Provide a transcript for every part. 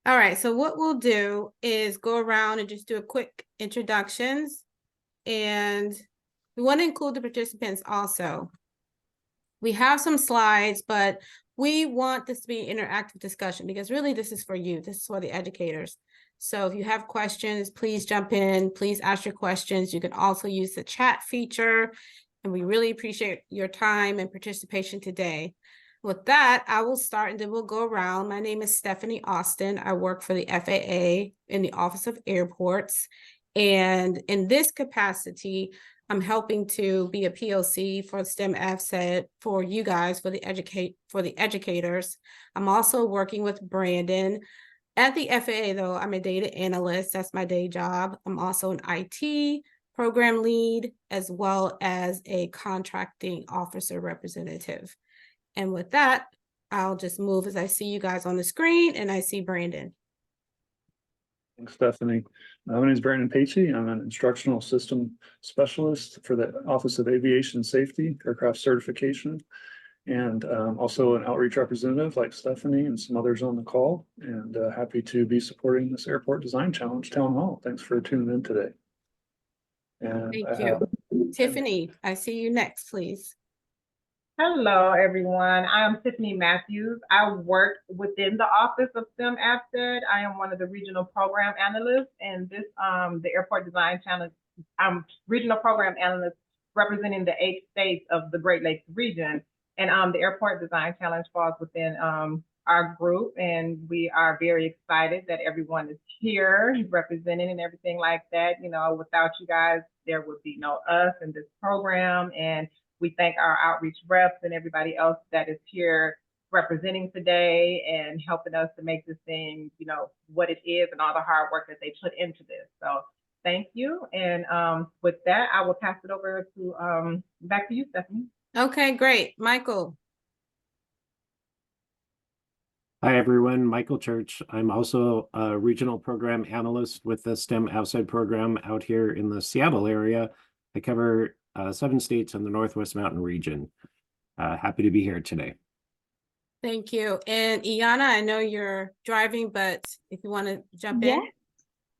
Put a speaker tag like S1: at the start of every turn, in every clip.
S1: All right, so what we'll do is go around and just do a quick introductions. And we want to include the participants also. We have some slides, but we want this to be an interactive discussion because really this is for you. This is for the educators. So if you have questions, please jump in. Please ask your questions. You can also use the chat feature. And we really appreciate your time and participation today. With that, I will start and then we'll go around. My name is Stephanie Austin. I work for the FAA in the Office of Airports. And in this capacity, I'm helping to be a POC for STEM AFSET for you guys, for the educators. I'm also working with Brandon. At the FAA, though, I'm a data analyst. That's my day job. I'm also an IT program lead, as well as a contracting officer representative. And with that, I'll just move as I see you guys on the screen and I see Brandon.
S2: Thanks, Stephanie. My name is Brandon Paetsch. I'm an instructional system specialist for the Office of Aviation Safety, Aircraft Certification, and also an outreach representative like Stephanie and some others on the call. And happy to be supporting this Airport Design Challenge Town Hall. Thanks for tuning in today. And
S1: Thank you. Tiffany, I see you next, please.
S3: Hello, everyone. I am Tiffany Matthews. I work within the Office of STEM AFSET. I am one of the regional program analysts, and this, the Airport Design Challenge, I'm regional program analyst representing the 8 states of the Great Lakes region. And the Airport Design Challenge falls within our group, and we are very excited that everyone is here representing and everything like that. You know, without you guys, there would be no us in this program. And we thank our outreach reps and everybody else that is here representing today and helping us to make this thing, you know, what it is and all the hard work that they put into this. So thank you. And with that, I will pass it over to back to you, Stephanie.
S1: Okay, great. Michael.
S4: Hi, everyone. Michael Church. I'm also a regional program analyst with the STEM AFSET program out here in the Seattle area. I cover 7 states in the Northwest Mountain region. Happy to be here today.
S1: Thank you. And Iana, I know you're driving, but if you want to jump in.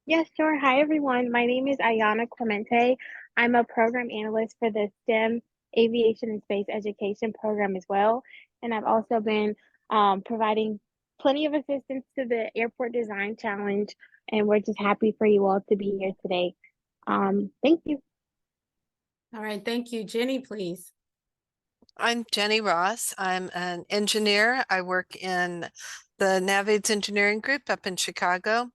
S5: Yes, sure. Hi, everyone. My name is Ayana Clemente. I'm a program analyst for the STEM Aviation and Space Education program as well. And I've also been providing plenty of assistance to the Airport Design Challenge. And we're just happy for you all to be here today. Thank you.
S1: All right, thank you. Jenny, please.
S6: I'm Jenny Ross. I'm an engineer. I work in the NavAids engineering group up in Chicago.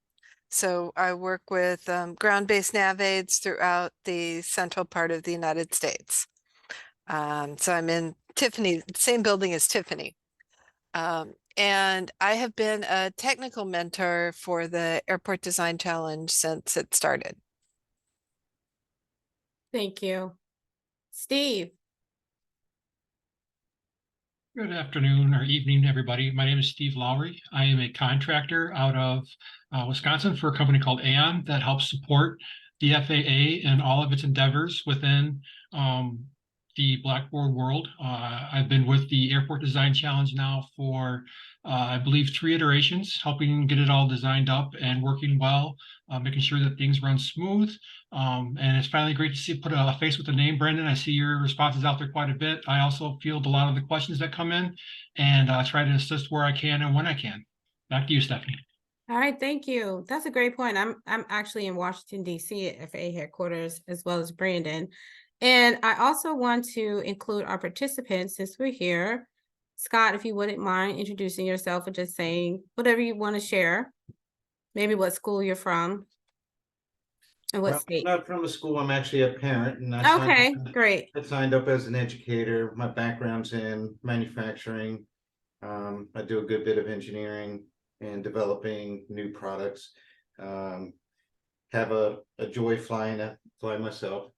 S6: So I work with ground-based NavAids throughout the central part of the United States. So I'm in Tiffany, same building as Tiffany. And I have been a technical mentor for the Airport Design Challenge since it started.
S1: Thank you. Steve.
S7: Good afternoon or evening, everybody. My name is Steve Lowry. I am a contractor out of Wisconsin for a company called Aon that helps support the FAA and all of its endeavors within the Blackboard world. I've been with the Airport Design Challenge now for, I believe, 3 iterations, helping get it all designed up and working well, making sure that things run smooth. And it's finally great to see put a face with a name, Brandon. I see your responses out there quite a bit. I also field a lot of the questions that come in and try to assist where I can and when I can. Back to you, Stephanie.
S1: All right, thank you. That's a great point. I'm actually in Washington, D.C. at FAA headquarters, as well as Brandon. And I also want to include our participants since we're here. Scott, if you wouldn't mind introducing yourself and just saying whatever you want to share, maybe what school you're from and what state.
S8: I'm not from a school, I'm actually a parent. And
S1: Great.
S8: I signed up as an educator. My background's in manufacturing. I do a good bit of engineering and developing new products. Have a joy flying myself.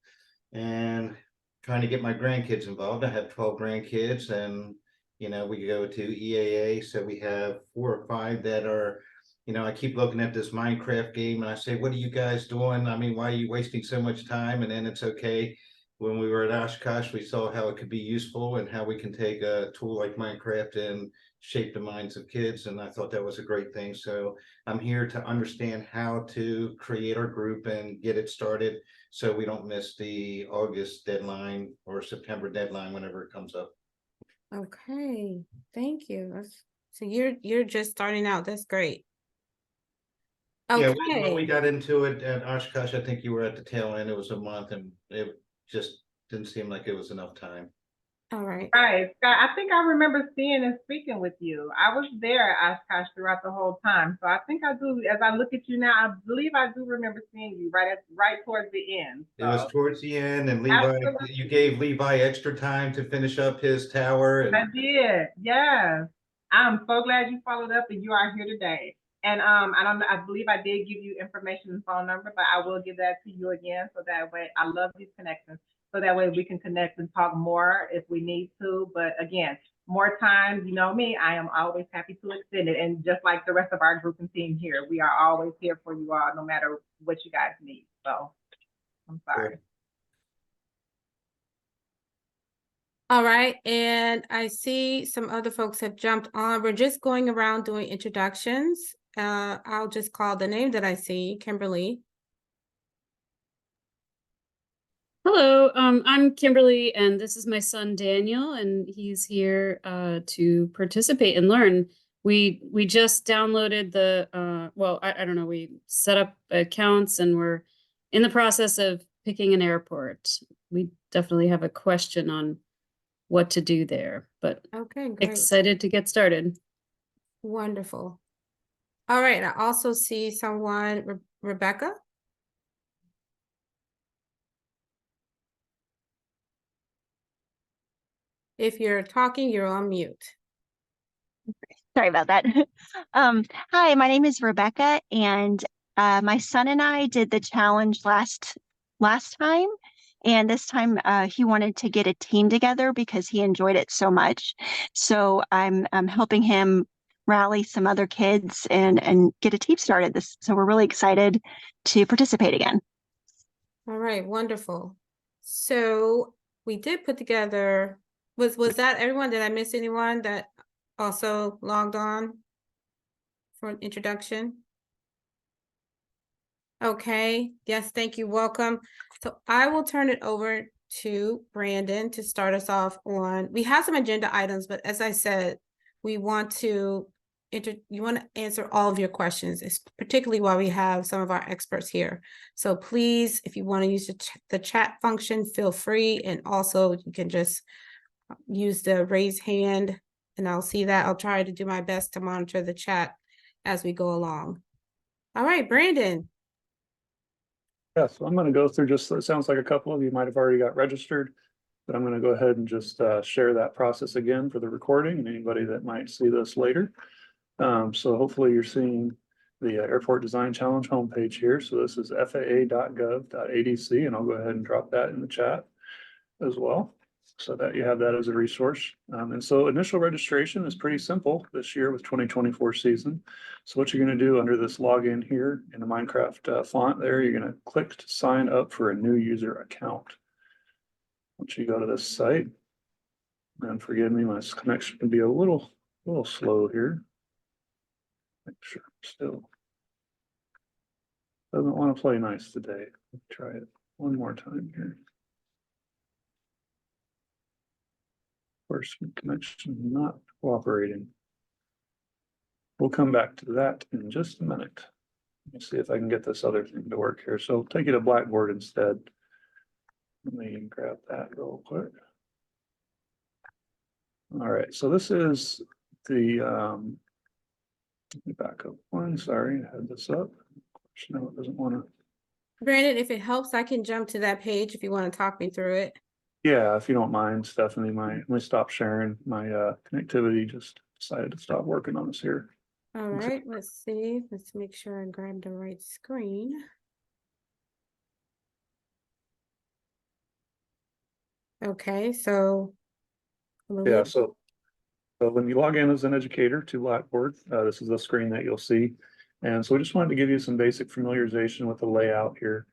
S8: And trying to get my grandkids involved. I have 12 grandkids, and you know, we go to EAA, so we have 4 or 5 that are, you know, I keep looking at this Minecraft game and I say, what are you guys doing? I mean, why are you wasting so much time? And then it's okay. When we were at Oshkosh, we saw how it could be useful and how we can take a tool like Minecraft and shape the minds of kids, and I thought that was a great thing. So I'm here to understand how to create our group and get it started so we don't miss the August deadline or September deadline whenever it comes up.
S1: Okay, thank you. So you're just starting out. That's great.
S8: Yeah,
S1: Okay.
S8: when we got into it at Oshkosh, I think you were at the tail end. It was a month, and it just didn't seem like it was enough time.
S1: All right.
S3: Right, Scott, I think I remember seeing and speaking with you. I was there at Oshkosh throughout the whole time. So I think I do, as I look at you now, I believe I do remember seeing you right towards the end.
S8: It was
S3: So
S8: towards the end, and Levi,
S3: absolutely,
S8: you gave Levi extra time to finish up his tower,
S3: I
S8: and
S3: did. Yes. I'm so glad you followed up and you are here today. And I don't know, I believe I did give you information and phone number, but I will give that to you again so that way I love these connections. So that way we can connect and talk more if we need to. But again, more times, you know me, I am always happy to extend it. And just like the rest of our group and team here, we are always here for you all, no matter what you guys need. So I'm sorry.
S1: All right, and I see some other folks have jumped on. We're just going around doing introductions. I'll just call the name that I see, Kimberly.
S9: Hello, I'm Kimberly, and this is my son Daniel, and he's here to participate and learn. We just downloaded the well, I don't know, we set up accounts and we're in the process of picking an airport. We definitely have a question on what to do there, but
S1: Okay, great.
S9: excited to get started.
S1: Wonderful. All right, I also see someone, Rebecca. If you're talking, you're on mute.
S10: Sorry about that. Hi, my name is Rebecca, and my son and I did the challenge last time, and this time he wanted to get a team together because he enjoyed it so much. So I'm helping him rally some other kids and get a team started. So we're really excited to participate again.
S1: All right, wonderful. So we did put together, was that everyone? Did I miss anyone that also logged on for an introduction? Okay, yes, thank you, welcome. So I will turn it over to Brandon to start us off on, we have some agenda items, but as I said, we want to you want to answer all of your questions, particularly while we have some of our experts here. So please, if you want to use the chat function, feel free. And also you can just use the raise hand and I'll see that. I'll try to do my best to monitor the chat as we go along. All right, Brandon.
S2: Yeah, so I'm going to go through just, it sounds like a couple of you might have already got registered, but I'm going to go ahead and just share that process again for the recording and anybody that might see this later. So hopefully you're seeing the Airport Design Challenge homepage here. So this is faa.gov.adc, and I'll go ahead and drop that in the chat as well, so that you have that as a resource. And so initial registration is pretty simple this year with 2024 season. So what you're going to do under this login here in the Minecraft font there, you're going to click to sign up for a new user account. Once you go to this site, and forgive me, my connection can be a little slow here. Make sure still doesn't want to play nice today. Let's try it one more time here. Of course, connection not cooperating. We'll come back to that in just a minute. Let me see if I can get this other thing to work here. So take it to Blackboard instead. Let me grab that real quick. All right, so this is the let me back up one. Sorry, I had this up. No, it doesn't want to.
S1: Brandon, if it helps, I can jump to that page if you want to talk me through it.
S2: Yeah, if you don't mind, Stephanie, let me stop sharing. My connectivity just decided to stop working on us here.
S1: All right, let's see. Let's make sure I grab the right screen. Okay, so.
S2: Yeah, so when you log in as an educator to Blackboard, this is the screen that you'll see. And so we just wanted to give you some basic familiarization with the layout here,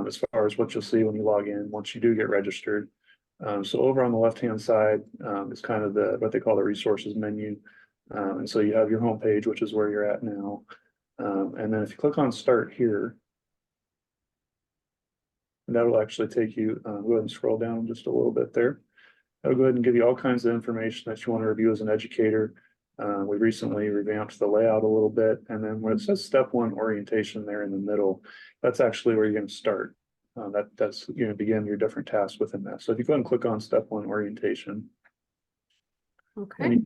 S2: as far as what you'll see when you log in, once you do get registered. So over on the left-hand side is kind of what they call the resources menu. And so you have your homepage, which is where you're at now. And then if you click on start here, that will actually take you, go ahead and scroll down just a little bit there. That'll go ahead and give you all kinds of information that you want to review as an educator. We recently revamped the layout a little bit, and then where it says step 1 orientation there in the middle, that's actually where you're going to start. That's you're going to begin your different tasks within that. So if you go ahead and click on step 1 orientation.
S1: Okay.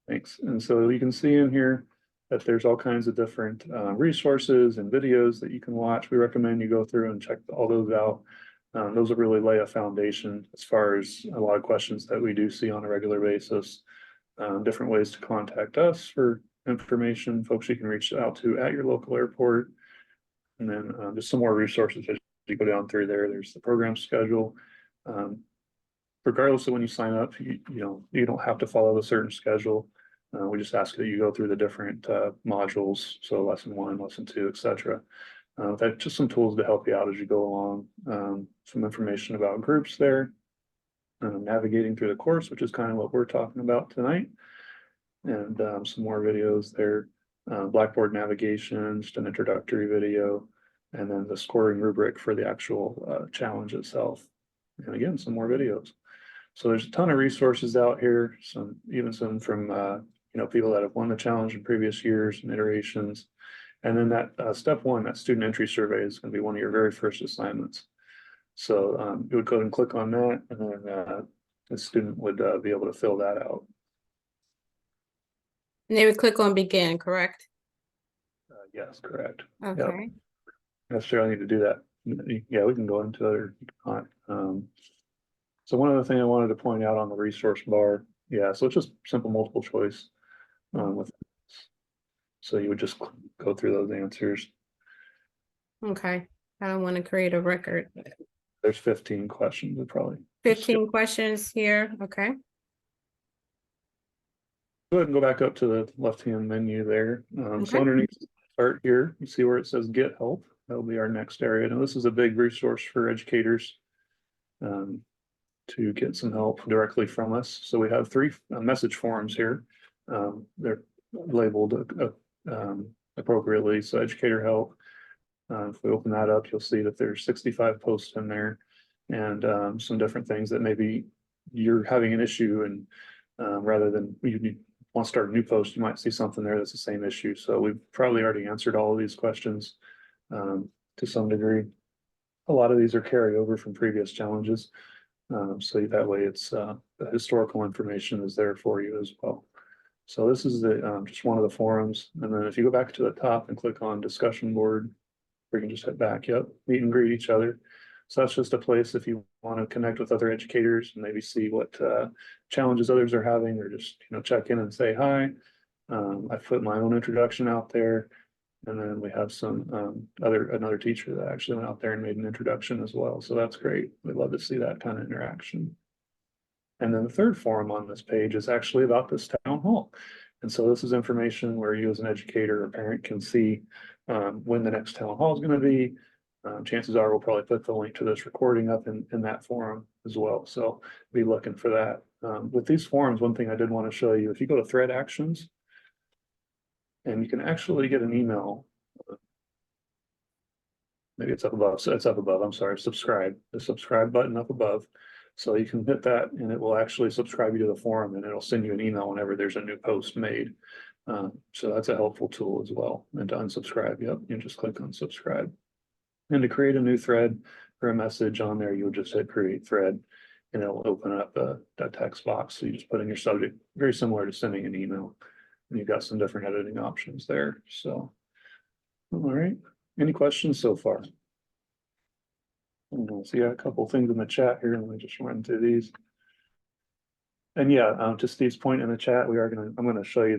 S2: Thanks. And so you can see in here that there's all kinds of different resources and videos that you can watch. We recommend you go through and check all those out. Those will really lay a foundation as far as a lot of questions that we do see on a regular basis. Different ways to contact us for information, folks you can reach out to at your local airport. And then just some more resources as you go down through there. There's the program schedule. Regardless of when you sign up, you don't have to follow a certain schedule. We just ask that you go through the different modules, so lesson 1, lesson 2, etc. That's just some tools to help you out as you go along. Some information about groups there, navigating through the course, which is kind of what we're talking about tonight, and some more videos there. Blackboard navigation, just an introductory video, and then the scoring rubric for the actual challenge itself. And again, some more videos. So there's a ton of resources out here, even some from people that have won the challenge in previous years and iterations. And then that step 1, that student entry survey, is going to be one of your very first assignments. So you would go ahead and click on that, and then the student would be able to fill that out.
S1: And they would click on begin, correct?
S2: Yes, correct.
S1: Okay.
S2: Necessarily need to do that. Yeah, we can go into other. So one other thing I wanted to point out on the resource bar, so it's just simple multiple choice. So you would just go through those answers.
S1: Okay. I don't want to create a record.
S2: There's 15 questions, probably.
S1: 15 questions here. Okay.
S2: Go ahead and go back up to the left-hand menu there.
S1: Okay.
S2: So underneath start here, you see where it says get help. That'll be our next area. Now this is a big resource for educators to get some help directly from us. So we have 3 message forums here. They're labeled appropriately. So educator help. If we open that up, you'll see that there's 65 posts in there, and some different things that maybe you're having an issue, and rather than you want to start a new post, you might see something there that's the same issue. So we've probably already answered all of these questions to some degree. A lot of these are carryover from previous challenges. So that way it's the historical information is there for you as well. So this is the just one of the forums. And then if you go back to the top and click on discussion board, or you can just hit back, meet and greet each other. So that's just a place if you want to connect with other educators and maybe see what challenges others are having, or just check in and say hi. I put my own introduction out there, and then we have some another teacher that actually went out there and made an introduction as well. So that's great. We'd love to see that kind of interaction. And then the third forum on this page is actually about this town hall. And so this is information where you as an educator or parent can see when the next town hall is going to be. Chances are we'll probably put the link to this recording up in that forum as well. So be looking for that. With these forums, one thing I did want to show you, if you go to thread actions, and you can actually get an email. Maybe it's up above. So it's up above. I'm sorry. Subscribe. The subscribe button up above. So you can hit that, and it will actually subscribe you to the forum, and it'll send you an email whenever there's a new post made. So that's a helpful tool as well. And to unsubscribe, you just click on subscribe. And to create a new thread or a message on there, you'll just hit create thread, and it'll open up a text box. So you just put in your subject, very similar to sending an email. And you've got some different editing options there. So, all right. Any questions so far? So you got a couple things in the chat here, and we just run through these. And to Steve's point in the chat, I'm gonna show you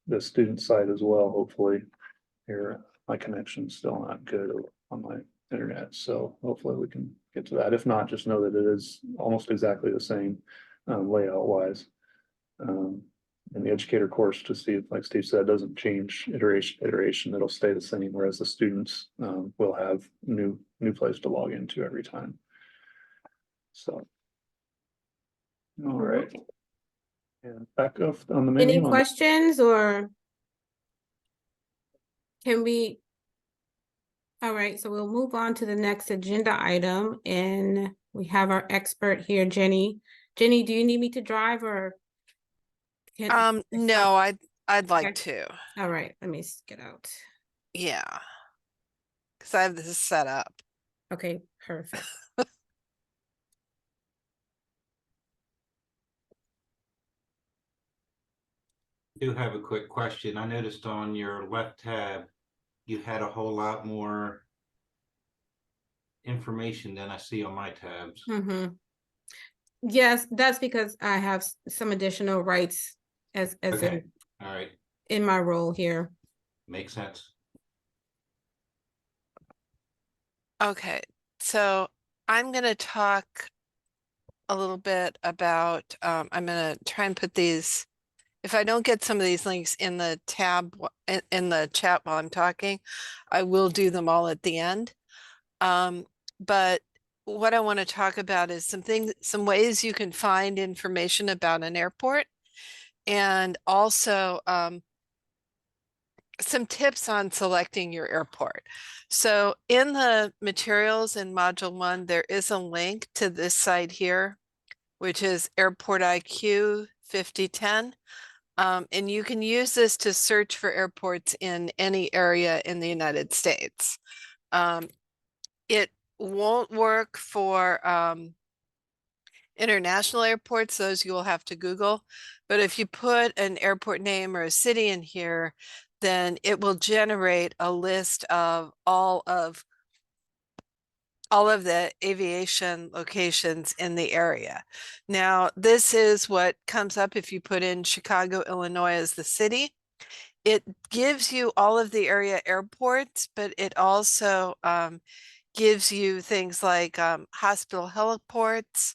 S2: the student site as well. Hopefully, here my connection's still not good on my internet, so hopefully we can get to that. If not, just know that it is almost exactly the same layout wise. And the educator course, to Steve, like Steve said, doesn't change iteration. It'll stay the same, whereas the students will have new place to log into every time. So, all right. And back up on the
S1: Any
S2: menu.
S1: questions or? Can we? All right, so we'll move on to the next agenda item and we have our expert here, Jenny. Jenny, do you need me to drive or?
S6: No, I'd like
S1: Okay.
S6: to.
S1: All right, let me get out.
S6: Yeah. Because I have this set up.
S1: Okay, perfect.
S8: Do have a quick question. I noticed on your left tab, you had a whole lot more information than I see on my tabs.
S1: Mm-hmm. Yes, that's because I have some additional rights as
S8: Okay, all right,
S1: in my role here.
S8: makes sense.
S6: Okay, so I'm going to talk a little bit about, I'm going to try and put these, if I don't get some of these links in the tab, in the chat while I'm talking, I will do them all at the end. But what I want to talk about is some ways you can find information about an airport, and also some tips on selecting your airport. So in the materials in module 1, there is a link to this site here, which is Airport IQ 5010. And you can use this to search for airports in any area in the United States. It won't work for international airports, those you will have to Google. But if you put an airport name or a city in here, then it will generate a list of all of the aviation locations in the area. Now, this is what comes up if you put in Chicago, Illinois as the city. It gives you all of the area airports, but it also gives you things like hospital heliports,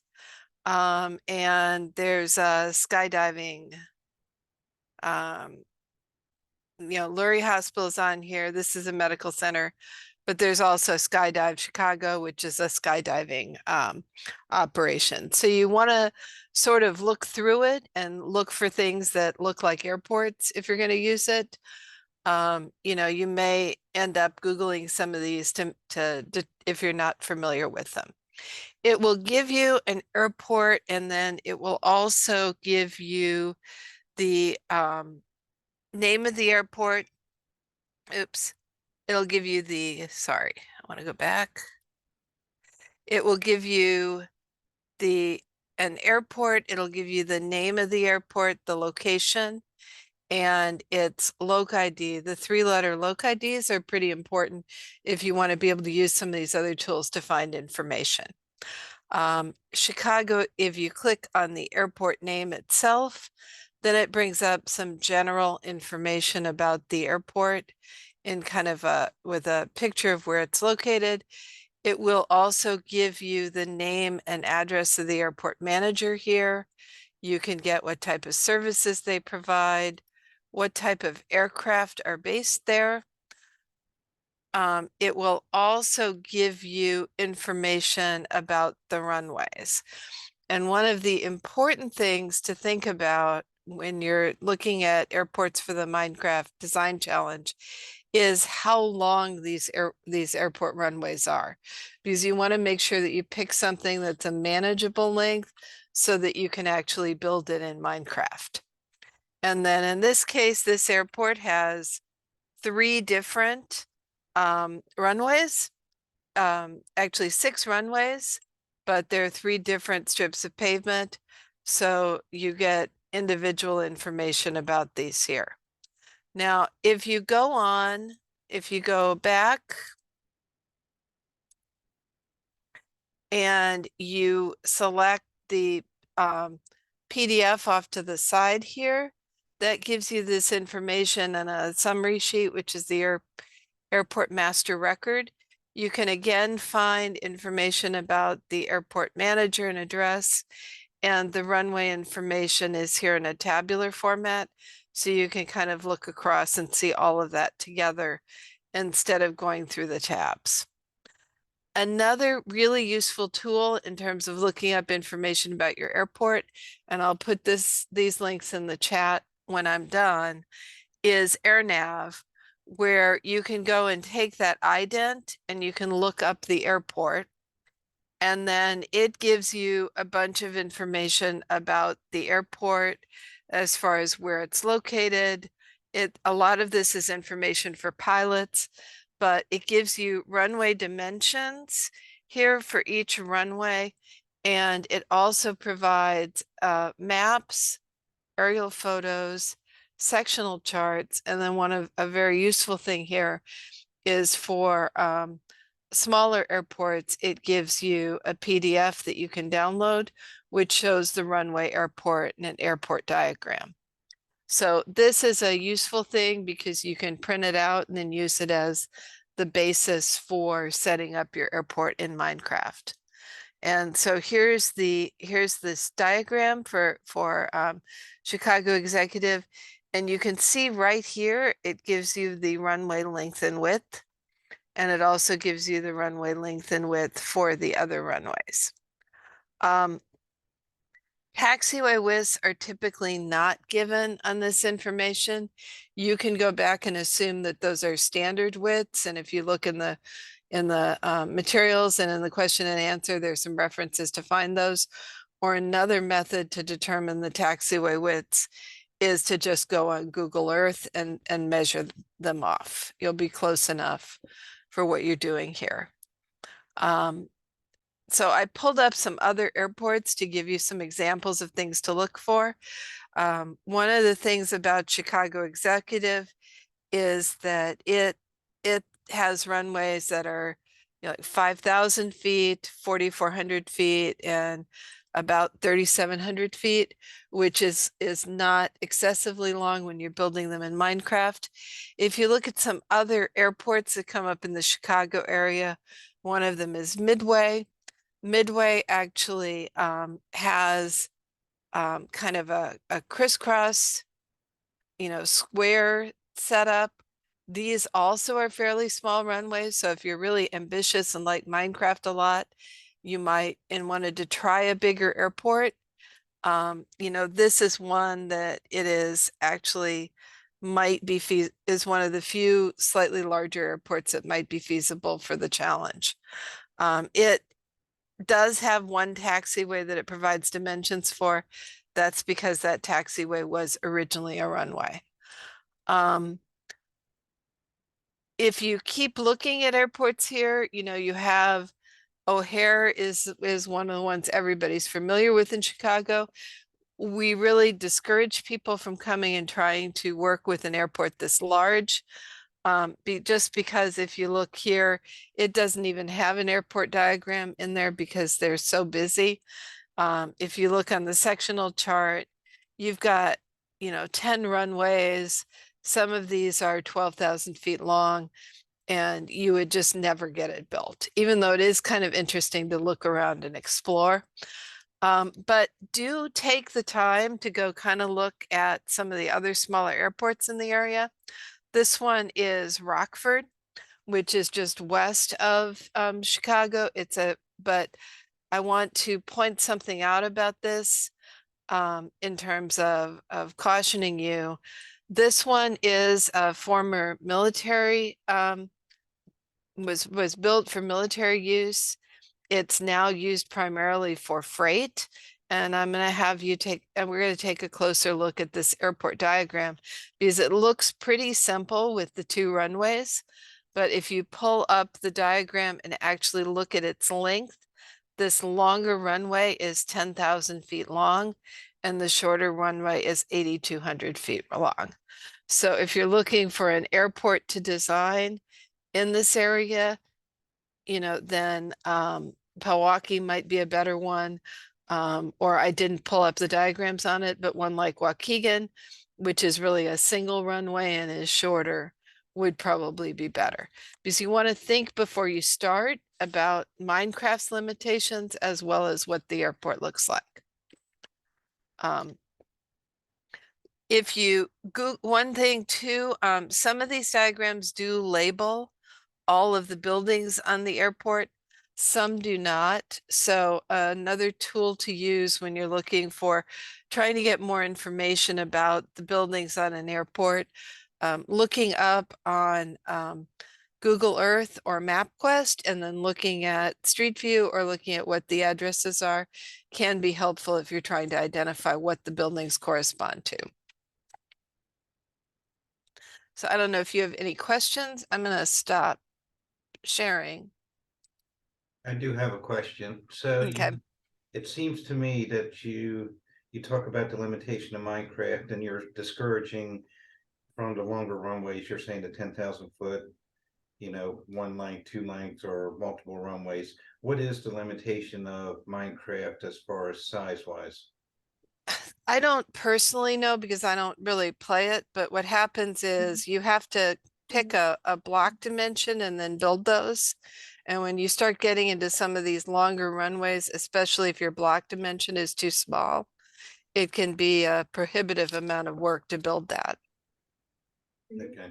S6: and there's skydiving. Lurie Hospital is on here. This is a medical center, but there's also Skydive Chicago, which is a skydiving operation. So you want to sort of look through it and look for things that look like airports if you're going to use it. You may end up Googling some of these to if you're not familiar with them. It will give you an airport, and then it will also give you the name of the airport. Oops. It'll give you sorry, I want to go back. It will give you an airport. It'll give you the name of the airport, the location, and its loc ID. The 3-letter loc IDs are pretty important if you want to be able to use some of these other tools to find information. Chicago, if you click on the airport name itself, then it brings up some general information about the airport in kind of with a picture of where it's located. It will also give you the name and address of the airport manager here. You can get what type of services they provide, what type of aircraft are based there. It will also give you information about the runways. And one of the important things to think about when you're looking at airports for the Minecraft Design Challenge is how long these airport runways are, because you want to make sure that you pick something that's a manageable length so that you can actually build it in Minecraft. And then in this case, this airport has 3 different runways, actually 6 runways, but there are 3 different strips of pavement. So you get individual information about these here. Now, if you go back and you select the PDF off to the side here, that gives you this information on a summary sheet, which is the airport master record. You can again find information about the airport manager and address, and the runway information is here in a tabular format. So you can kind of look across and see all of that together instead of going through the tabs. Another really useful tool in terms of looking up information about your airport, and I'll put these links in the chat when I'm done, is AirNav, where you can go and take that ident and you can look up the airport. And then it gives you a bunch of information about the airport as far as where it's located. A lot of this is information for pilots, but it gives you runway dimensions here for each runway. And it also provides maps, aerial photos, sectional charts. And then a very useful thing here is for smaller airports, it gives you a PDF that you can download, which shows the runway, airport, and an airport diagram. So this is a useful thing because you can print it out and then use it as the basis for setting up your airport in Minecraft. And so here's this diagram for Chicago Executive. And you can see right here, it gives you the runway length and width. And it also gives you the runway length and width for the other runways. Taxiway widths are typically not given on this information. You can go back and assume that those are standard widths. And if you look in the materials and in the question and answer, there's some references to find those. Or another method to determine the taxiway widths is to just go on Google Earth and measure them off. You'll be close enough for what you're doing here. So I pulled up some other airports to give you some examples of things to look for. One of the things about Chicago Executive is that it has runways that are, you know, like 5,000 feet, 4,400 feet, and about 3,700 feet, which is not excessively long when you're building them in Minecraft. If you look at some other airports that come up in the Chicago area, one of them is Midway. Midway actually has kind of a crisscross, you know, square setup. These also are fairly small runways. So if you're really ambitious and like Minecraft a lot, you might wanted to try a bigger airport. You know, this is one that it is actually might be is one of the few slightly larger airports that might be feasible for the challenge. It does have one taxiway that it provides dimensions for. That's because that taxiway was originally a runway. If you keep looking at airports here, you know, you have O'Hare is one of the ones everybody's familiar with in Chicago. We really discourage people from coming and trying to work with an airport this large. Just because if you look here, it doesn't even have an airport diagram in there because they're so busy. If you look on the sectional chart, you've got, you know, 10 runways. Some of these are 12,000 feet long, and you would just never get it built, even though it is kind of interesting to look around and explore. But do take the time to go kind of look at some of the other smaller airports in the area. This one is Rockford, which is just west of Chicago. But I want to point something out about this in terms of cautioning you. This one is a former military, was built for military use. It's now used primarily for freight. And I'm going to have you we're going to take a closer look at this airport diagram because it looks pretty simple with the two runways. But if you pull up the diagram and actually look at its length, this longer runway is 10,000 feet long and the shorter runway is 8,200 feet long. So if you're looking for an airport to design in this area, you know, then Pewaukee might be a better one. Or I didn't pull up the diagrams on it, but one like Waukegan, which is really a single runway and is shorter, would probably be better. Because you want to think before you start about Minecraft's limitations as well as what the airport looks like. If you go, one thing too, some of these diagrams do label all of the buildings on the airport. Some do not. So another tool to use when you're looking for trying to get more information about the buildings on an airport, looking up on Google Earth or MapQuest, and then looking at Street View or looking at what the addresses are can be helpful if you're trying to identify what the buildings correspond to. So I don't know if you have any questions. I'm going to stop sharing.
S8: I do have a question. So
S6: Okay.
S8: it seems to me that you talk about the limitation of Minecraft and you're discouraging from the longer runways. You're saying the 10,000 foot, one length, two lengths, or multiple runways. What is the limitation of Minecraft as far as size wise?
S6: I don't personally know because I don't really play it, but what happens is you have to pick a block dimension and then build those. And when you start getting into some of these longer runways, especially if your block dimension is too small, it can be a prohibitive amount of work to build that.
S8: Okay.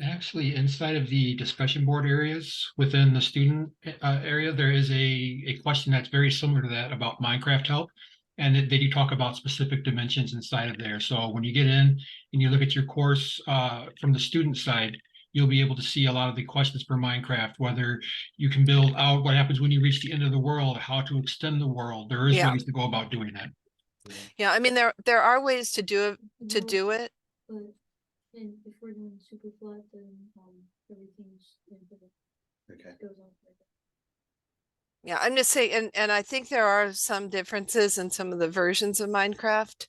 S7: Actually, inside of the discussion board areas within the student area, there is a question that's very similar to that about Minecraft help. And they do talk about specific dimensions inside of there. So when you get in and you look at your course from the student side, you'll be able to see a lot of the questions for Minecraft, whether you can build out what happens when you reach the end of the world, how to extend the world. There is
S6: Yeah.
S7: ways to go about doing that.
S6: Yeah, I mean, there are ways to do it.
S11: And if we're doing super flat, then everything's
S8: Okay.
S11: goes on further.
S6: Yeah, I'm just saying, and I think there are some differences in some of the versions of Minecraft,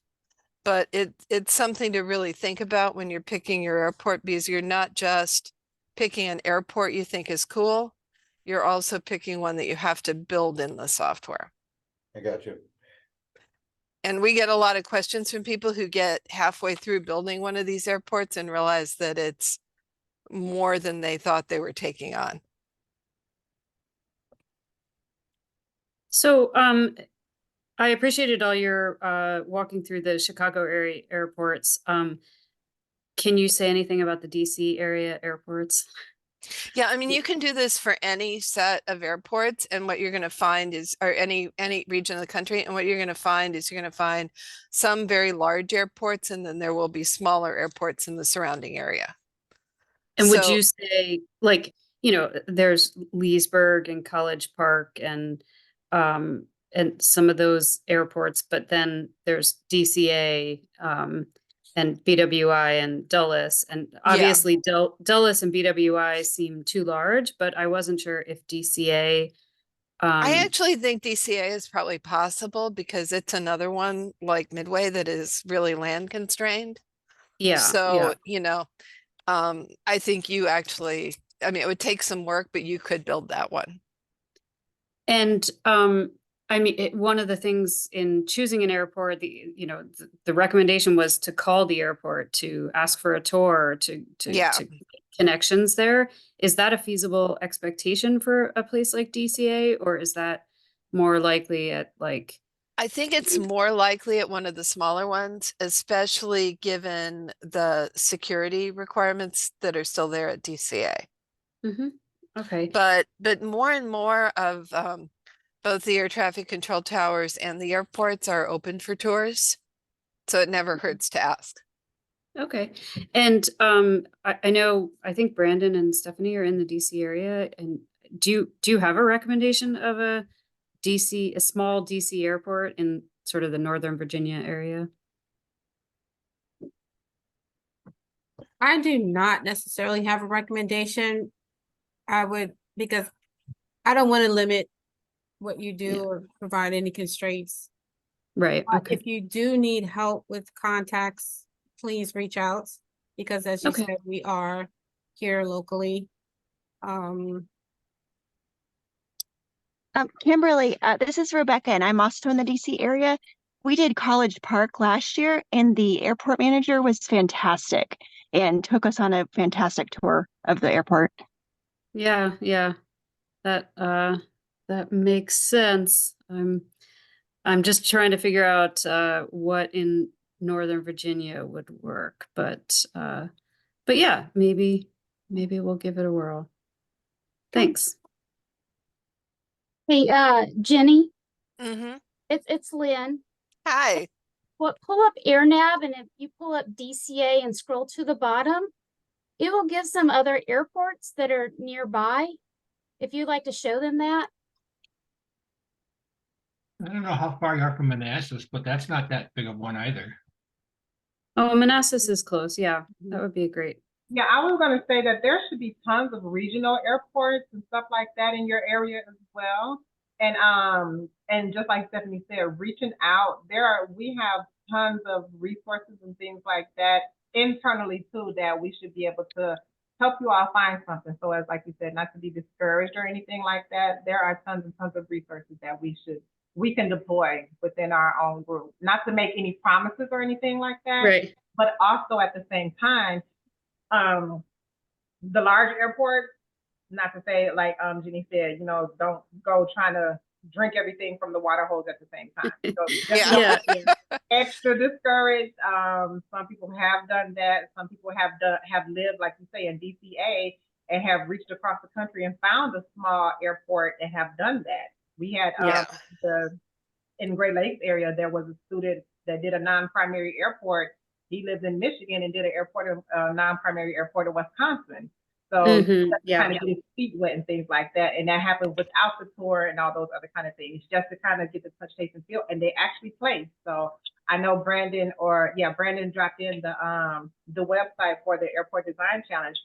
S6: but it's something to really think about when you're picking your airport, because you're not just picking an airport you think is cool, you're also picking one that you have to build in the software.
S8: I got you.
S6: And we get a lot of questions from people who get halfway through building one of these airports and realize that it's more than they thought they were taking on.
S9: So, I appreciated all your walking through the Chicago area airports. Can you say anything about the DC area airports?
S6: Yeah, I mean, you can do this for any set of airports, and what you're going to find is, or any region of the country, and what you're going to find is you're going to find some very large airports, and then there will be smaller airports in the surrounding area.
S9: And would
S6: So-
S9: you say, like, there's Leesburg and College Park and some of those airports, but then there's DCA and BWI and Dulles, and obviously Dulles and BWI seem too large, but I wasn't sure if DCA.
S6: I actually think DCA is probably possible because it's another one like Midway that is really land constrained.
S9: Yeah.
S6: So, I think you actually, I mean, it would take some work, but you could build that one.
S9: And I mean, one of the things in choosing an airport, the recommendation was to call the airport, to ask for a tour, to connections there. Is that a feasible expectation for a place like DCA, or is that more likely at like?
S6: I think it's more likely at one of the smaller ones, especially given the security requirements that are still there at DCA.
S9: Mm-hmm. Okay.
S6: But more and more of both the air traffic control towers and the airports are open for tours. So it never hurts to ask.
S9: Okay. And I think Brandon and Stephanie are in the DC area. And do you have a recommendation of a small DC airport in sort of the Northern Virginia area?
S1: I do not necessarily have a recommendation. Because I don't want to limit what you do or provide any constraints.
S9: Right. Okay.
S1: If you do need help with contacts, please reach out, because as you said, we are here locally.
S10: Kimberly, this is Rebecca, and I'm also in the DC area. We did College Park last year, and the airport manager was fantastic and took us on a fantastic tour of the airport.
S9: Yeah, that makes sense. I'm just trying to figure out what in Northern Virginia would work, but yeah, maybe we'll give it a whirl. Thanks.
S12: Hey, Jenny,
S6: Mm-hmm.
S12: it's Lynn.
S6: Hi.
S12: Pull up AirNav, and if you pull up DCA and scroll to the bottom, it will give some other airports that are nearby. If you'd like to show them that.
S7: I don't know how far you are from Manassas, but that's not that big of one either.
S9: Oh, Manassas is close. Yeah, that would be great.
S3: Yeah, I was gonna say that there should be tons of regional airports and stuff like that in your area as well. And just like Stephanie said, reaching out, we have tons of resources and things like that internally too, that we should be able to help you all find something. So as like you said, not to be discouraged or anything like that, there are tons and tons of resources that we can deploy within our own group. Not to make any promises or anything like that,
S9: Right.
S3: but also at the same time, the large airports, not to say like Jenny said, don't go trying to drink everything from the water hose at the same time. So just
S6: Yeah.
S3: don't extra discouraged. Some people have done that. Some people have lived, like you say, in DCA and have reached across the country and found a small airport and have done that. We had
S6: Yeah.
S3: in Great Lakes area, there was a student that did a non-primary airport. He lived in Michigan and did a non-primary airport in Wisconsin. So
S9: Yeah.
S3: kind of get his feet wet and things like that. And that happened without the tour and all those other kind of things, just to kind of get the touch, taste, and feel. And they actually placed. So I know Brandon dropped in the website for the Airport Design Challenge,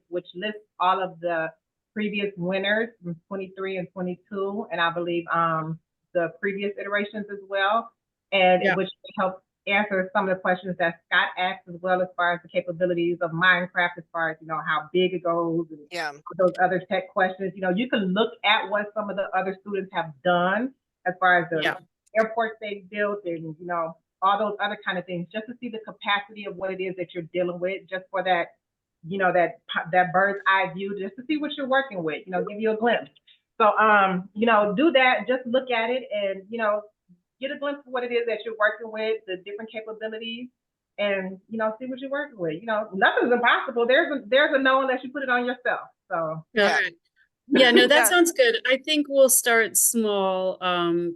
S3: which lists all of the previous winners from 23 and 22, and I believe the previous iterations as well, and which helps answer some of the questions that Scott asked, as well as far as the capabilities of Minecraft, as far as how big it goes, and those other tech questions. You can look at what some of the other students have done as far as the airports they've built, and all those other kind of things, just to see the capacity of what it is that you're dealing with, just for that that bird's eye view, just to see what you're working with, give you a glimpse. So, do that, just look at it and, get a glimpse of what it is that you're working with, the different capabilities, and, see what you're working with. Nothing's impossible. There's a no unless you put it on yourself. So,
S9: Yeah, no, that sounds good. I think we'll start small,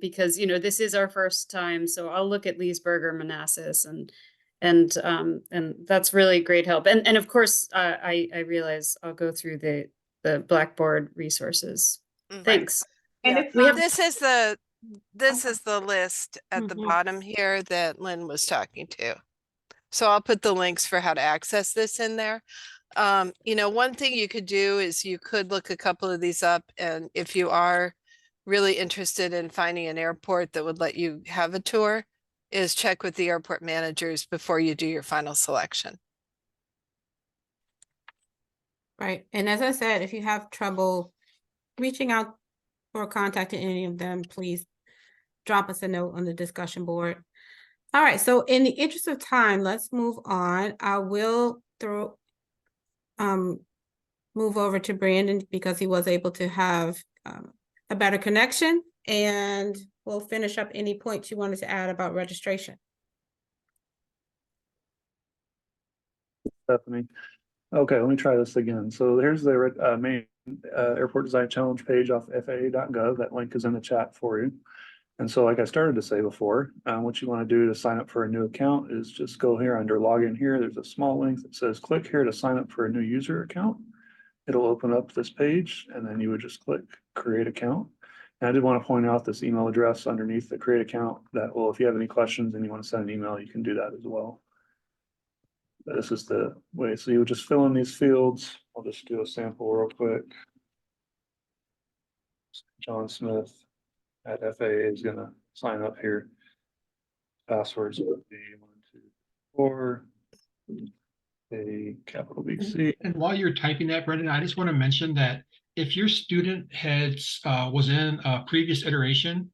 S9: because, this is our first time. So I'll look at Leesburg or Manassas, and that's really great help. And of course, I realize I'll go through the Blackboard resources. Thanks.
S3: and
S6: This is the list at the bottom here that Lynn was talking to. So I'll put the links for how to access this in there. One thing you could do is you could look a couple of these up, and if you are really interested in finding an airport that would let you have a tour, is check with the airport managers before you do your final selection.
S1: Right. And as I said, if you have trouble reaching out or contacting any of them, please drop us a note on the discussion board. All right. So in the interest of time, let's move on. I will move over to Brandon because he was able to have a better connection, and we'll finish up any points you wanted to add about registration.
S2: Stephanie. Okay, let me try this again. So here's the main Airport Design Challenge page off FAA.gov. That link is in the chat for you. And so like I started to say before, what you want to do to sign up for a new account is just go here under login here. There's a small link that says click here to sign up for a new user account. It'll open up this page, and then you would just click create account. And I did want to point out this email address underneath the create account that will, if you have any questions and you want to send an email, you can do that as well. But this is the way. So you would just fill in these fields. I'll just do a sample real quick. John Smith at FAA is going to sign up here. Passwords would be 1, 2, 4, a capital BC.
S7: And while you're typing that, Brendan, I just want to mention that if your student was in a previous iteration,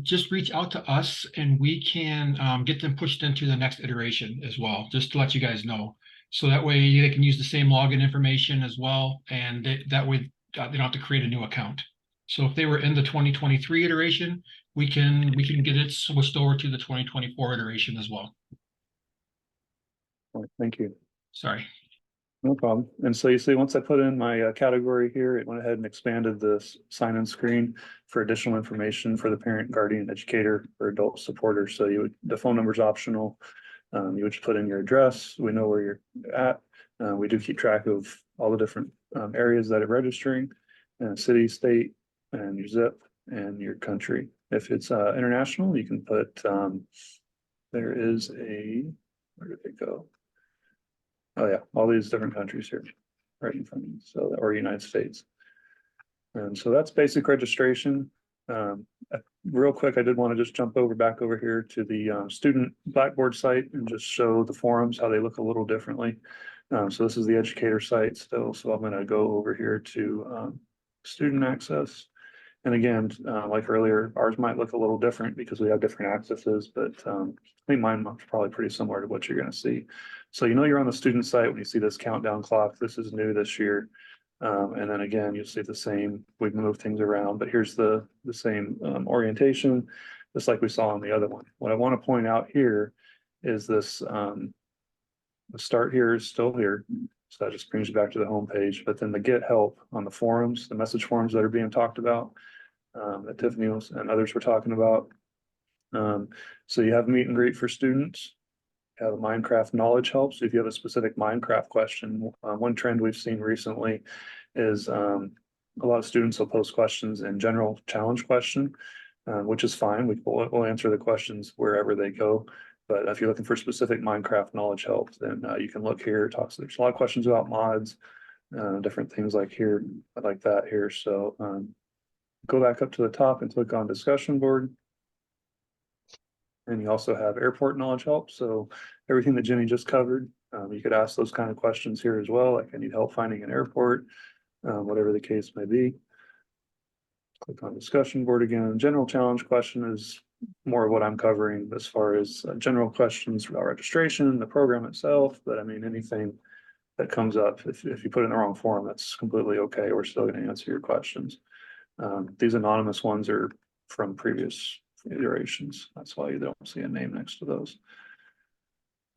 S7: just reach out to us and we can get them pushed into the next iteration as well, just to let you guys know. So that way they can use the same login information as well, and that way they don't have to create a new account. So if they were in the 2023 iteration, we can get it switched over to the 2024 iteration as well.
S2: All right, thank you.
S7: Sorry.
S2: No problem. And so you see, once I put in my category here, it went ahead and expanded the sign-in screen for additional information for the parent, guardian, educator, or adult supporter. So the phone number is optional. You would just put in your address. We know where you're at. We do keep track of all the different areas that are registering, city, state, and your zip and your country. If it's international, you can put, there is where did it go? Oh yeah, all these different countries here, right in front of you, so, or United States. And so that's basic registration. Real quick, I did want to just jump back over here to the student Blackboard site and just show the forums, how they look a little differently. So this is the educator site still, so I'm gonna go over here to student access. And again, like earlier, ours might look a little different because we have different accesses, but I think mine is probably pretty similar to what you're gonna see. So you know you're on the student site when you see this countdown clock. This is new this year. And then again, you'll see the same, we've moved things around, but here's the same orientation, just like we saw on the other one. What I want to point out here is this, the start here is still here. So that just brings you back to the home page, but then the get help on the forums, the message forums that are being talked about, that Tiffany and others were talking about. So you have meet and greet for students. You have a Minecraft knowledge help. So if you have a specific Minecraft question, one trend we've seen recently is a lot of students will post questions in general challenge question, which is fine. We'll answer the questions wherever they go. But if you're looking for specific Minecraft knowledge help, then you can look here. There's a lot of questions about mods, different things like that here. So go back up to the top and click on discussion board. And you also have airport knowledge help. So everything that Jenny just covered, you could ask those kind of questions here as well. Like, I need help finding an airport, whatever the case may be. Click on discussion board again. General challenge question is more of what I'm covering as far as general questions about registration, the program itself. But I mean, anything that comes up, if you put it in the wrong form, that's completely okay. We're still going to answer your questions. These anonymous ones are from previous iterations. That's why you don't see a name next to those.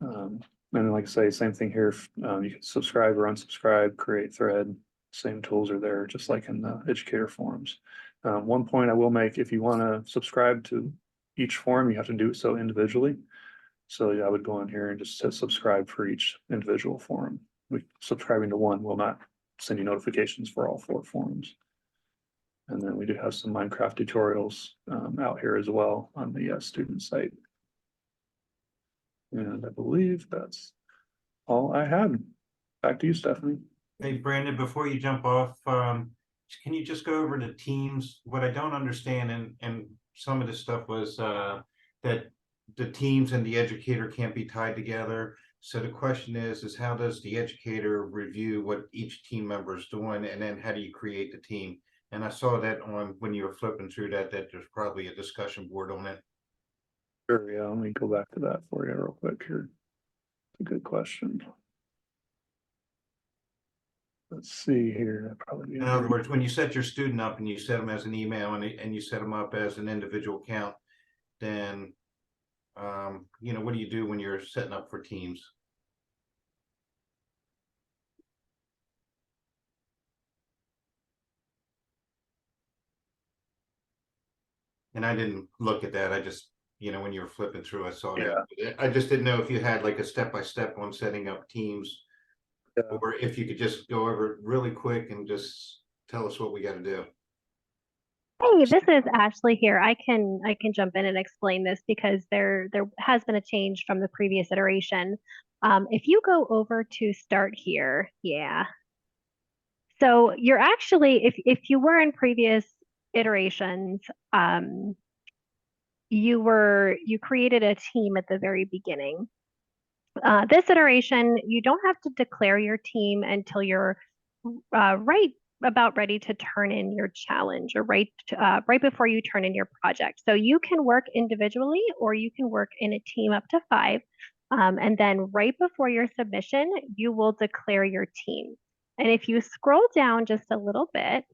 S2: And then, like I say, same thing here. You can subscribe or unsubscribe, create thread. Same tools are there, just like in the educator forums. One point I will make, if you want to subscribe to each forum, you have to do so individually. So yeah, I would go in here and just hit subscribe for each individual forum. Subscribing to one will not send you notifications for all 4 forums. And then we do have some Minecraft tutorials out here as well on the student site. And I believe that's all I had. Back to you, Stephanie.
S8: Hey, Brandon, before you jump off, can you just go over to Teams? What I don't understand, and some of the stuff was that the teams and the educator can't be tied together. So the question is how does the educator review what each team member is doing, and then how do you create the team? And I saw that on when you were flipping through that there's probably a discussion board on it.
S2: Sure, yeah, let me go back to that for you real quick here. It's a good question. Let's see here. Probably
S8: In other words, when you set your student up and you set them as an email and you set them up as an individual account, then you know, what do you do when you're setting up for teams? And I didn't look at that. I just, you know, when you were flipping through, I saw that. I just didn't know if you had like a step-by-step on setting up teams, or if you could just go over it really quick and just tell us what we got to do.
S13: Hey, this is Ashley here. I can jump in and explain this because there has been a change from the previous iteration. If you go over to start here, yeah. So you're actually, if you were in previous iterations, you created a team at the very beginning. This iteration, you don't have to declare your team until you're right about ready to turn in your challenge, or right before you turn in your project. So you can work individually or you can work in a team up to 5. And then right before your submission, you will declare your team. And if you scroll down just a little bit,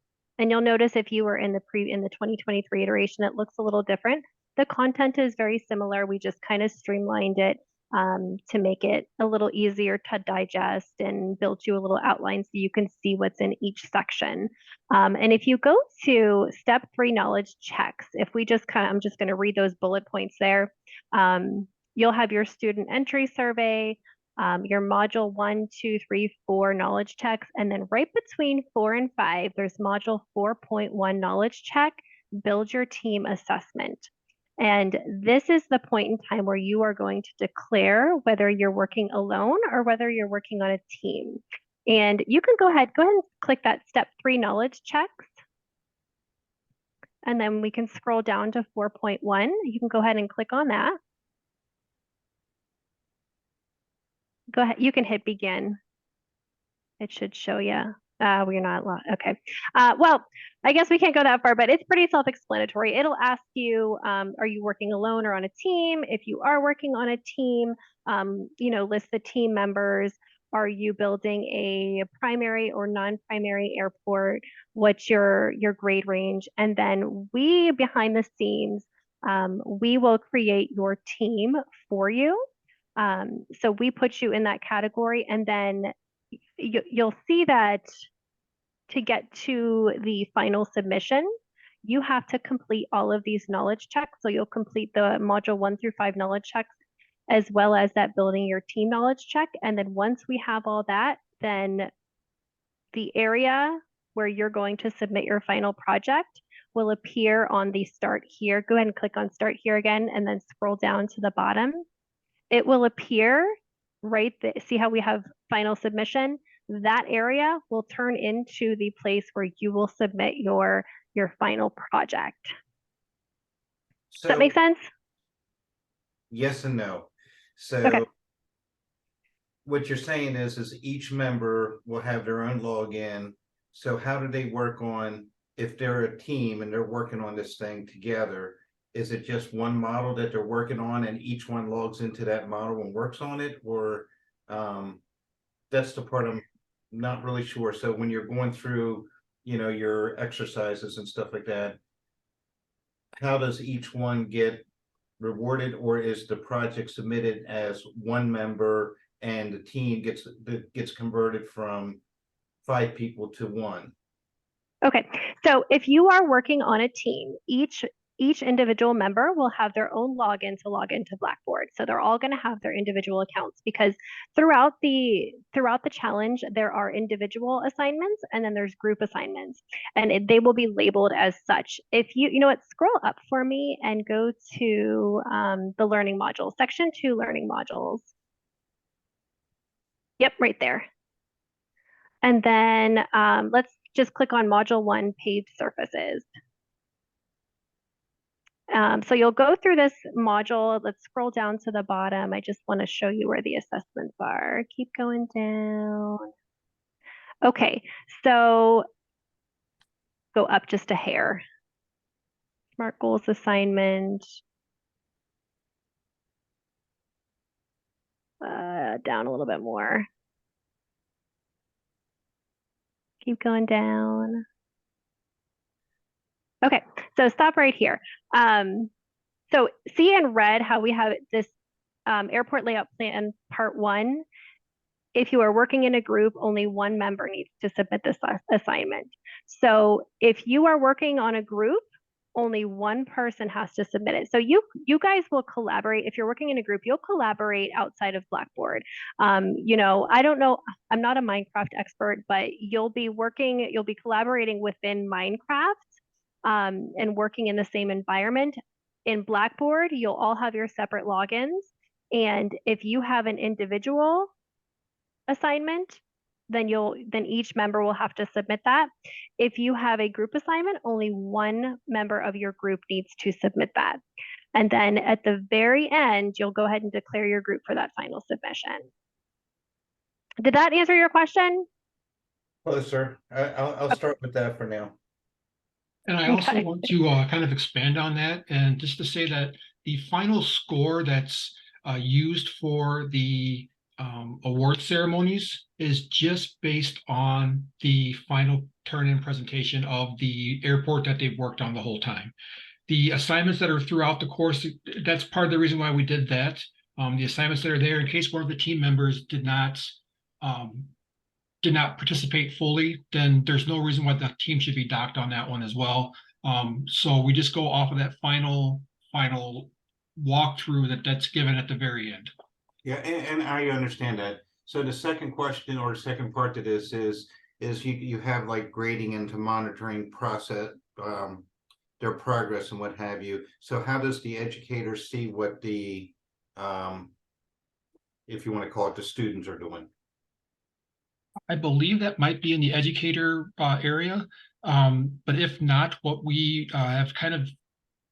S13: and you'll notice if you were in the 2023 iteration, it looks a little different. The content is very similar. We just kind of streamlined it to make it a little easier to digest and build you a little outline so you can see what's in each section. And if you go to step 3 knowledge checks, if we just I'm just going to read those bullet points there. You'll have your student entry survey, your module 1, 2, 3, 4 knowledge checks, and then right between 4 and 5, there's module 4.1 knowledge check, build your team assessment. And this is the point in time where you are going to declare whether you're working alone or whether you're working on a team. And you can go ahead and click that step 3 knowledge checks. And then we can scroll down to 4.1. You can go ahead and click on that. Go ahead, you can hit begin. It should show you. We're not, okay. Well, I guess we can't go that far, but it's pretty self-explanatory. It'll ask you, are you working alone or on a team? If you are working on a team, list the team members. Are you building a primary or non-primary airport? What's your grade range? And then we, behind the scenes, we will create your team for you. So we put you in that category, and then you'll see that to get to the final submission, you have to complete all of these knowledge checks. So you'll complete the module 1 through 5 knowledge checks, as well as that building your team knowledge check. And then once we have all that, then the area where you're going to submit your final project will appear on the start here. Go ahead and click on start here again, and then scroll down to the bottom. It will appear right there. See how we have final submission? That area will turn into the place where you will submit your final project. Does that make sense?
S8: Yes and no. So
S13: okay.
S8: What you're saying is each member will have their own login. So how do they work on, if they're a team and they're working on this thing together, is it just one model that they're working on and each one logs into that model and works on it? Or that's the part I'm not really sure. So when you're going through, your exercises and stuff like that, how does each one get rewarded, or is the project submitted as one member and the team gets converted from 5 people to 1?
S13: Okay, so if you are working on a team, each individual member will have their own login to log into Blackboard. So they're all going to have their individual accounts, because throughout the challenge, there are individual assignments and then there's group assignments, and they will be labeled as such. If you know what, scroll up for me and go to the learning module, section 2 learning modules. Yep, right there. And then let's just click on module 1, paved surfaces. So you'll go through this module. Let's scroll down to the bottom. I just want to show you where the assessments are. Keep going down. Okay, so go up just a hair. SMART goals assignment. Down a little bit more. Keep going down. Okay, so stop right here. So see in red how we have this airport layout plan part 1. If you are working in a group, only one member needs to submit this assignment. So if you are working on a group, only one person has to submit it. So you guys will collaborate. If you're working in a group, you'll collaborate outside of Blackboard. I don't know, I'm not a Minecraft expert, but you'll be collaborating within Minecraft and working in the same environment. In Blackboard, you'll all have your separate logins. And if you have an individual assignment, then each member will have to submit that. If you have a group assignment, only one member of your group needs to submit that. And then at the very end, you'll go ahead and declare your group for that final submission. Did that answer your question?
S8: Closer. I'll start with that for now.
S7: And I also want to kind of expand on that, and just to say that the final score that's used for the award ceremonies is just based on the final turn-in presentation of the airport that they've worked on the whole time. The assignments that are throughout the course, that's part of the reason why we did that. the assignments that are there, in case one of the team members did not participate fully, then there's no reason why the team should be docked on that one as well. So we just go off of that final walkthrough that's given at the very end.
S8: Yeah, and I understand that. So the second question or the second part to this is you have like grading and to monitoring process, their progress and what have you. So how does the educator see what the, if you want to call it, the students are doing?
S7: I believe that might be in the educator area. But if not, what we have kind of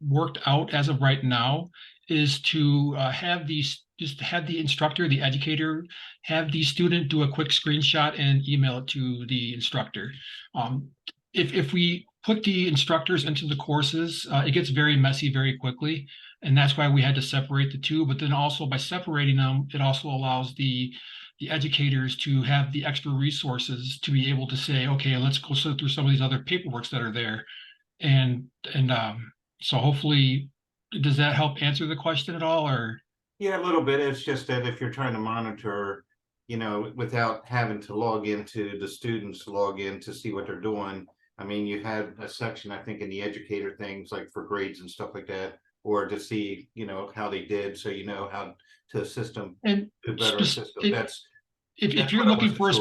S7: worked out as of right now is to have the instructor, the educator, have the student do a quick screenshot and email it to the instructor. If we put the instructors into the courses, it gets very messy very quickly. And that's why we had to separate the two. But then also by separating them, it also allows the educators to have the extra resources to be able to say, okay, let's go sit through some of these other paperworks that are there. And so hopefully, does that help answer the question at all, or?
S8: Yeah, a little bit. It's just that if you're trying to monitor, you know, without having to log into the students, log in to see what they're doing. I mean, you had a section, I think, in the educator things like for grades and stuff like that, or to see, you know, how they did, so you know how to assist them,
S7: And
S8: to better assist them.
S7: If you're looking for a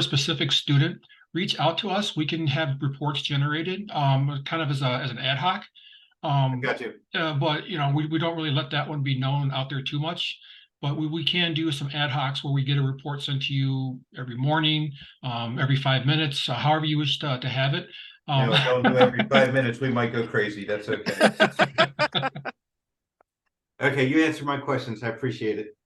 S7: specific student, reach out to us. We can have reports generated, kind of as an ad hoc.
S8: Got you.
S7: But you know, we don't really let that one be known out there too much. But we can do some ad hocs where we get a report sent to you every morning, every 5 minutes, however you wish to have it.
S8: No, don't do every 5 minutes. We might go crazy. That's okay. Okay, you answered my questions. I appreciate it.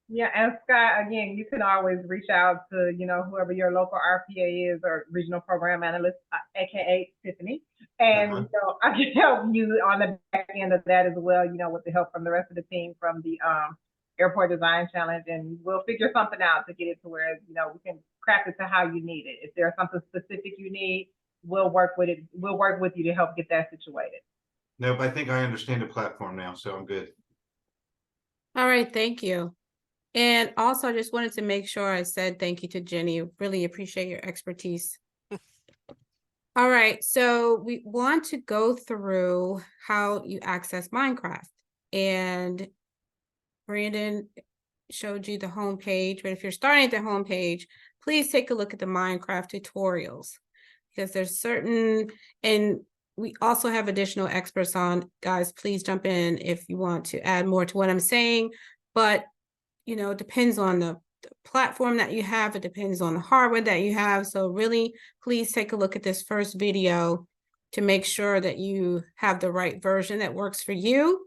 S3: Yeah, and Scott, again, you can always reach out to, you know, whoever your local RPA is or regional program analyst, aka Tiffany, and you know, I can help you on the back end of that as well. You know, with the help from the rest of the team from the Airport Design Challenge, and we'll figure something out to get it to where, you know, we can craft it to how you need it. If there's something specific you need, we'll work with it. We'll work with you to help get that situated.
S8: Nope, I think I understand the platform now, so I'm good.
S1: All right, thank you. And also, I just wanted to make sure I said thank you to Jenny. Really appreciate your expertise. All right, so we want to go through how you access Minecraft. And Brandon showed you the home page, but if you're starting at the home page, please take a look at the Minecraft tutorials, because there's certain, and we also have additional experts on. Guys, please jump in if you want to add more to what I'm saying, but you know, it depends on the platform that you have. It depends on the hardware that you have. So really, please take a look at this first video to make sure that you have the right version that works for you.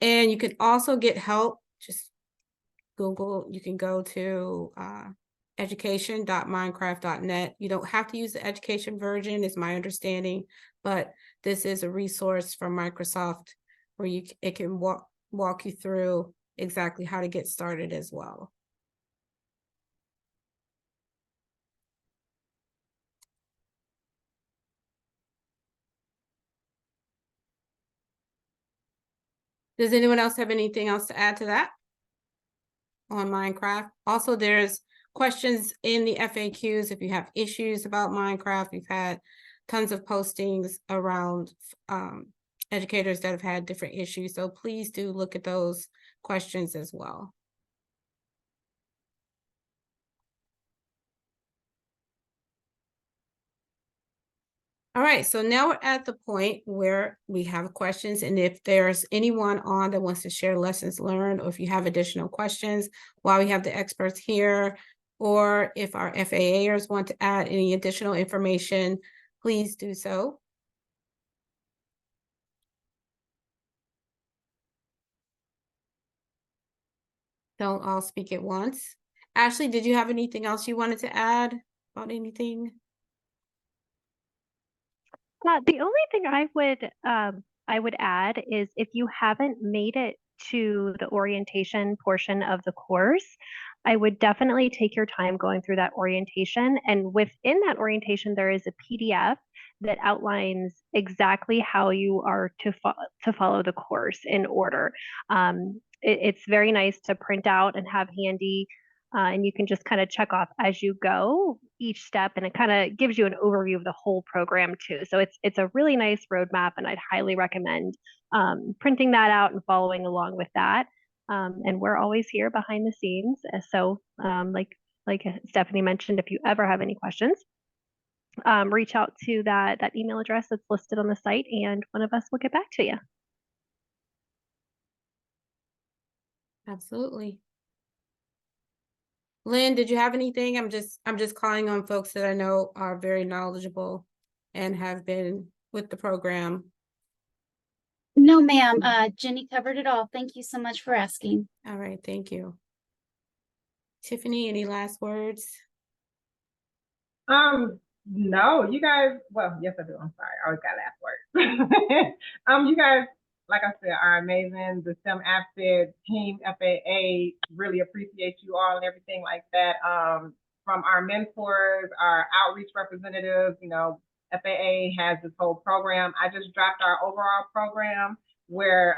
S1: And you can also get help. Just Google, you can go to education.minecraft.net. You don't have to use the education version, is my understanding, but this is a resource from Microsoft where it can walk you through exactly how to get started as well. Does anyone else have anything else to add to that on Minecraft? Also, there's questions in the FAQs if you have issues about Minecraft. We've had tons of postings around educators that have had different issues. So please do look at those questions as well. All right, so now we're at the point where we have questions, and if there's anyone on that wants to share lessons learned, or if you have additional questions while we have the experts here, or if our FAAers want to add any additional information, please do so. Don't all speak at once. Ashley, did you have anything else you wanted to add about anything?
S13: The only thing I would add is if you haven't made it to the orientation portion of the course, I would definitely take your time going through that orientation. And within that orientation, there is a PDF that outlines exactly how you are to follow the course in order. It's very nice to print out and have handy, and you can just kind of check off as you go each step, and it kind of gives you an overview of the whole program too. So it's a really nice roadmap, and I'd highly recommend printing that out and following along with that. And we're always here behind the scenes. So like Stephanie mentioned, if you ever have any questions, reach out to that email address that's listed on the site, and one of us will get back to you.
S1: Absolutely. Lynn, did you have anything? I'm just calling on folks that I know are very knowledgeable and have been with the program.
S12: No, ma'am. Jenny covered it all. Thank you so much for asking.
S1: All right, thank you. Tiffany, any last words?
S3: No, you guys, well, yes, I do. I'm sorry. I always got last words. You guys, like I said, are amazing. The STEM AFSED team, FAA, really appreciate you all and everything like that. From our mentors, our outreach representatives, you know, FAA has this whole program. I just dropped our overall program where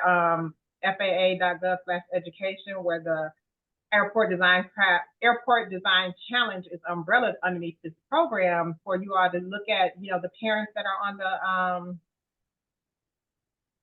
S3: FAA.gov/education, where the Airport Design Challenge is umbrella underneath this program for you all to look at, you know, the parents that are on the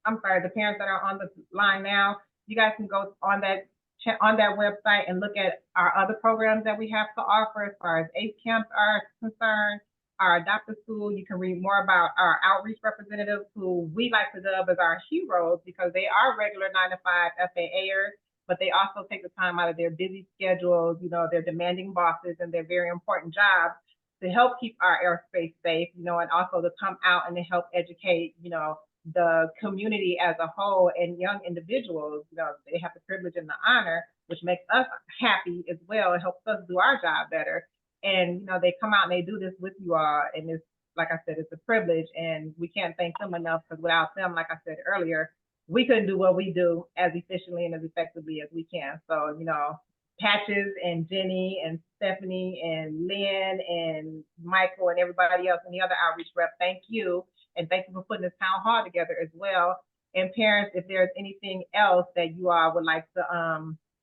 S3: the parents that are on the line now. You guys can go on that website and look at our other programs that we have to offer as far as ACE camps are concerned, our adoptive school. You can read more about our outreach representatives, who we like to dub as our heroes, because they are regular 9-to-5 FAAers, but they also take the time out of their busy schedules, you know, their demanding bosses and their very important jobs to help keep our airspace safe, you know, and also to come out and to help educate, you know, the community as a whole and young individuals. You know, they have the privilege and the honor, which makes us happy as well. It helps us do our job better. And, you know, they come out and they do this with you all. And it's, like I said, it's a privilege, and we can't thank them enough, because without them, like I said earlier, we couldn't do what we do as efficiently and as effectively as we can. So, you know, Patches and Jenny and Stephanie and Lynn and Michael and everybody else and the other outreach rep, thank you. And thank you for putting this town hall together as well. And parents, if there's anything else that you all would like to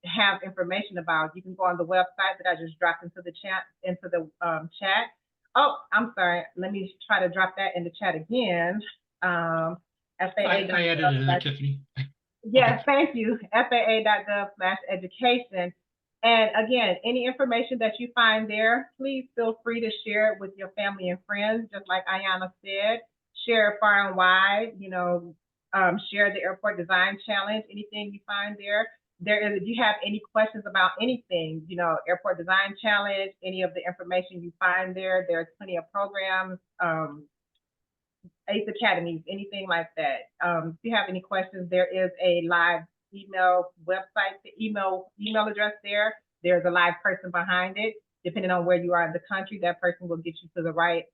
S3: have information about, you can go on the website that I just dropped into the chat. Oh, I'm sorry. Let me try to drop that in the chat again. FAA.
S7: I added it in there, Tiffany.
S3: Yes, thank you. FAA.gov/education. And again, any information that you find there, please feel free to share it with your family and friends. Just like Ayana said, share it far and wide. You know, share the Airport Design Challenge. Anything you find there. If you have any questions about anything, you know, Airport Design Challenge, any of the information you find there, there's plenty of programs. ACE Academies, anything like that. If you have any questions, there is a live email website, the email address there. There's a live person behind it. Depending on where you are in the country, that person will get you to the right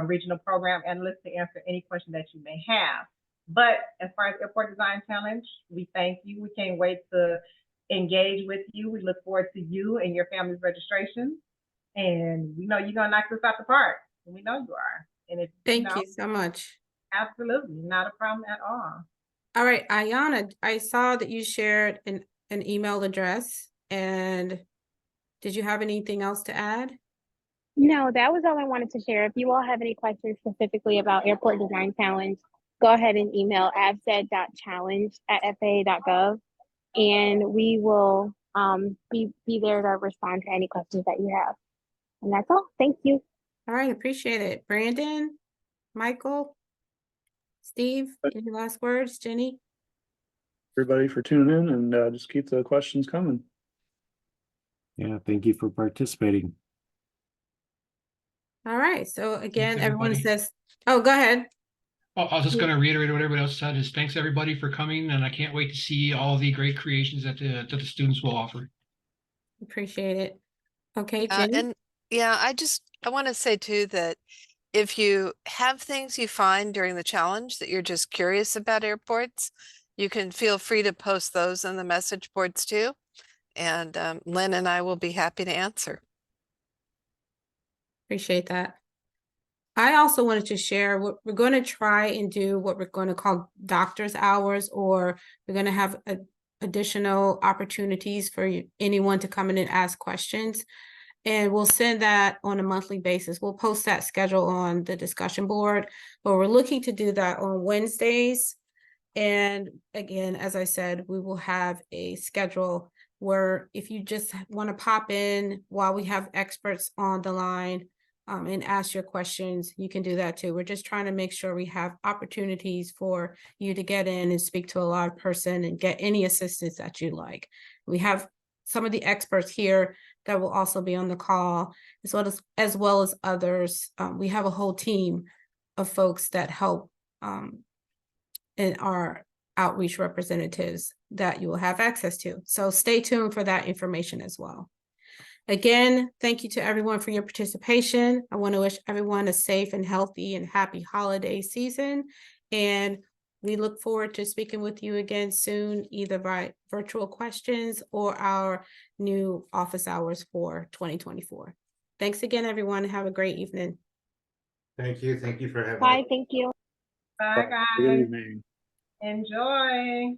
S3: regional program analyst to answer any question that you may have. But as far as Airport Design Challenge, we thank you. We can't wait to engage with you. We look forward to you and your family's registration. And we know you're gonna knock this out the park. And we know you are. And if
S1: Thank you so much.
S3: Absolutely, not a problem at all.
S1: All right, Ayana, I saw that you shared an email address, and did you have anything else to add?
S5: No, that was all I wanted to share. If you all have any questions specifically about Airport Design Challenge, go ahead and email avsed.challenge@faa.gov, and we will be there to respond to any questions that you have. And that's all. Thank you.
S1: All right, appreciate it. Brandon, Michael, Steve, any last words? Jenny?
S2: Everybody for tuning in, and just keep the questions coming.
S4: Yeah, thank you for participating.
S1: All right, so again, everyone
S7: everybody.
S1: says, oh, go ahead.
S7: Well, I was just going to reiterate what everybody else said, is thanks everybody for coming, and I can't wait to see all the great creations that the students will offer.
S1: Appreciate it. Okay, Jenny?
S6: And yeah, I want to say too that if you have things you find during the challenge that you're just curious about airports, you can feel free to post those on the message boards too. And Lynn and I will be happy to answer.
S1: Appreciate that. I also wanted to share, we're going to try and do what we're going to call doctor's hours, or we're going to have additional opportunities for anyone to come in and ask questions. And we'll send that on a monthly basis. We'll post that schedule on the discussion board, but we're looking to do that on Wednesdays. And again, as I said, we will have a schedule where if you just want to pop in while we have experts on the line and ask your questions, you can do that too. We're just trying to make sure we have opportunities for you to get in and speak to a live person and get any assistance that you like. We have some of the experts here that will also be on the call, as well as others. We have a whole team of folks that help and our outreach representatives that you will have access to. So stay tuned for that information as well. Again, thank you to everyone for your participation. I want to wish everyone a safe and healthy and happy holiday season. And we look forward to speaking with you again soon, either by virtual questions or our new office hours for 2024. Thanks again, everyone. Have a great evening.
S8: Thank you. Thank you for having me.
S13: Bye, thank you.
S3: Bye,
S2: Good
S3: guys.
S2: evening.
S3: Enjoy.